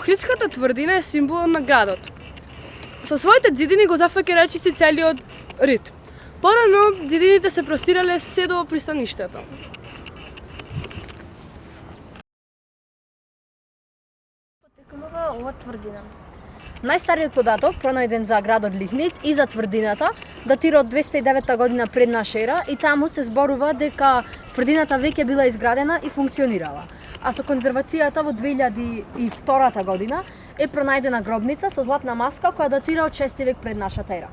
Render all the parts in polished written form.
Охридската тврдина е символ на градот. Со своите ѕидини го зафаќа речиси целиот Рид. Порано ѕидините се простирале се до пристаништето. Потекнува ова тврдина. Најстариот податок пронајден за градот Лихнит и за тврдината датира од 209 година пред наша ера и таму се зборува дека тврдината веќе била изградена и функционирала. А со конзервацијата во 2002 година е пронајдена гробница со златна маска која датира од 6 век пред нашата ера.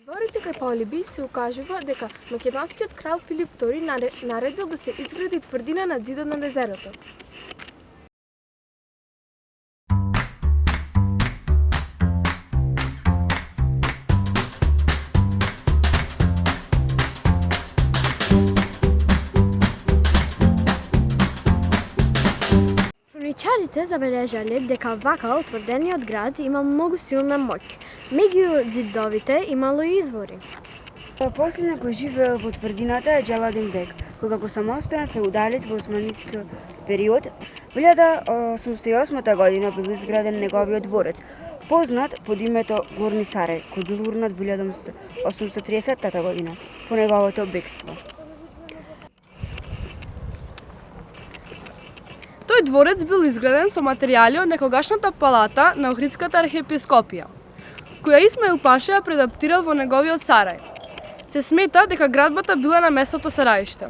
Изворите кај Полиби се укажува дека македонскиот крал Филип II наредил да се изгради тврдина на ѕидот на езерото. Хроничарите забележале дека вака утврдениот град има многу силна моќ. Меѓу ѕидовите имало и извори. Последен кој живеел во тврдината е Джаладин Бек, кој како самостоен феудалец во османски период, 1808 година бил изграден неговиот дворец, познат под името Горни Сарај, кој бил урнат во 1830 година по неговото бегство. Тој дворец бил изграден со материјали од некогашната палата на Охридската архиепископија, која Исмаил Паша ја предаптирал во неговиот сарај. Се смета дека градбата била на местото сараиште.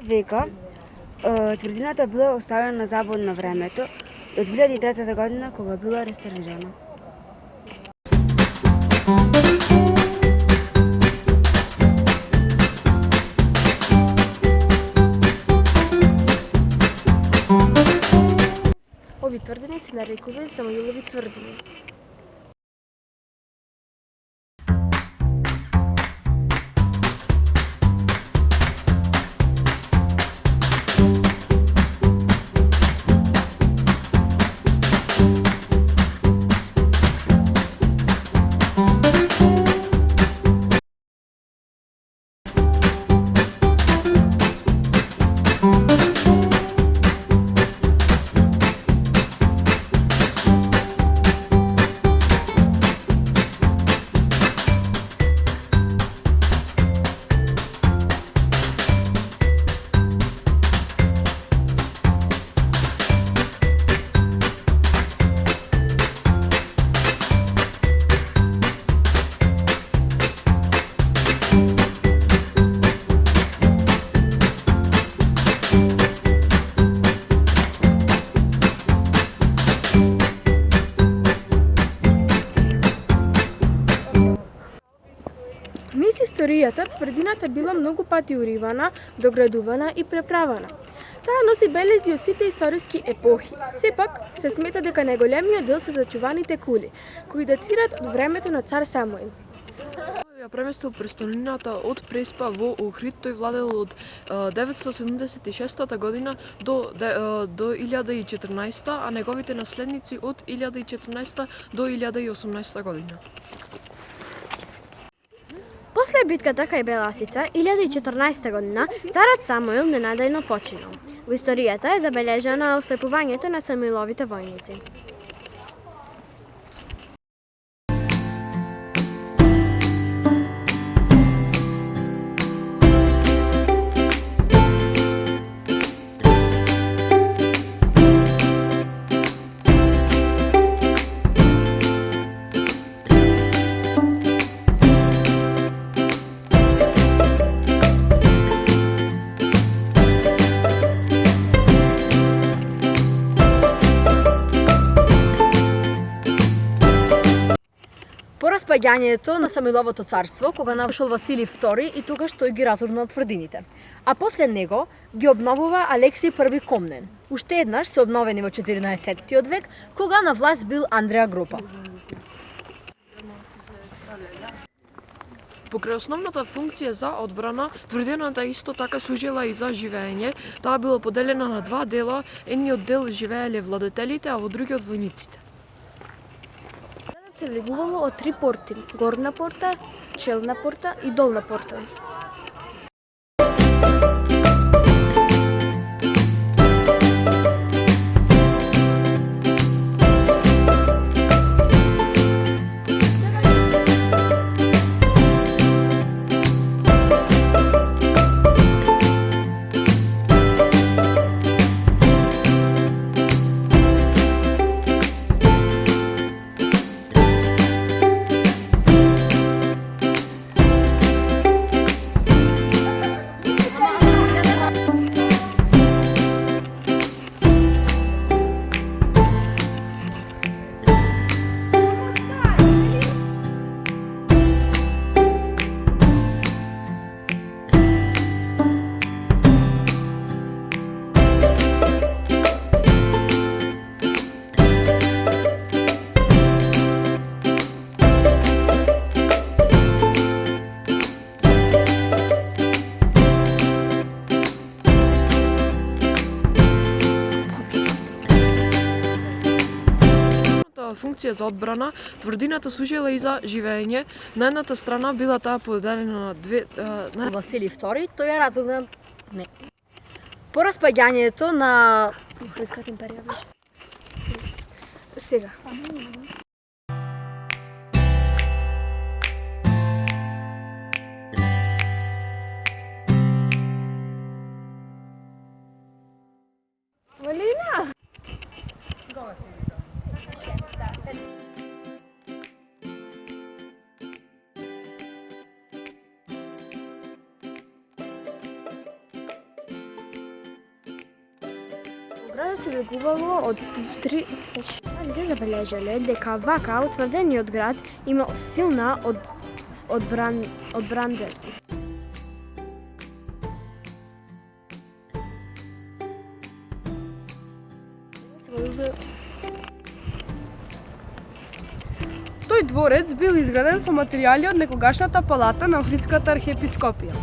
Века тврдината била оставена на забод на времето до 2003 година кога била реставрирана. Ови тврдини се нарекуваат Самуилови тврдини. Низ историјата, тврдината била многу пати уривана, доградувана и преправана. Таа носи белези од сите историски епохи. Сепак, се смета дека најголемиот дел се зачуваните кули, кои датираат од времето на цар Самуил. Ја преместил престолнината од Преспа во Охрид. Тој владел од 976 година до 1014, а неговите наследници од 1014 до 1018 година. После битката кај Беласица, 1014 година, царот Самуил ненадејно починал. Во историјата е забележано ослепувањето на Самуиловите војници. По распаѓањето на Самуиловото царство, кога навршил Василий II и тогаш тој ги разурна тврдините. А после него ги обновува Алексиј I Комнен. Уште еднаш се обновени во 14 век, кога на власт бил Андреа Група. Покрај основната функција за одбрана, тврдината исто така служила и за живеење. Таа била поделена на два дела, едниот дел живееле владетелите, а во другиот војниците. Се влегувало од 3 порти: горна порта, челна порта и долна порта. Функција за одбрана, тврдината служила и за живеење. На едната страна била таа поделена на две Василий II, тој ја разурна не. По распаѓањето на Охридската империја беше. Сега. Валина! Градот се влегувало од 3... Луѓе забележале дека вака утврдениот град имал силна одбрана. Тој дворец бил изграден со материјали од некогашната палата на Охридската архиепископија.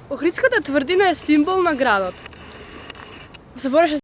Охридската тврдина е символ на градот. Се бореше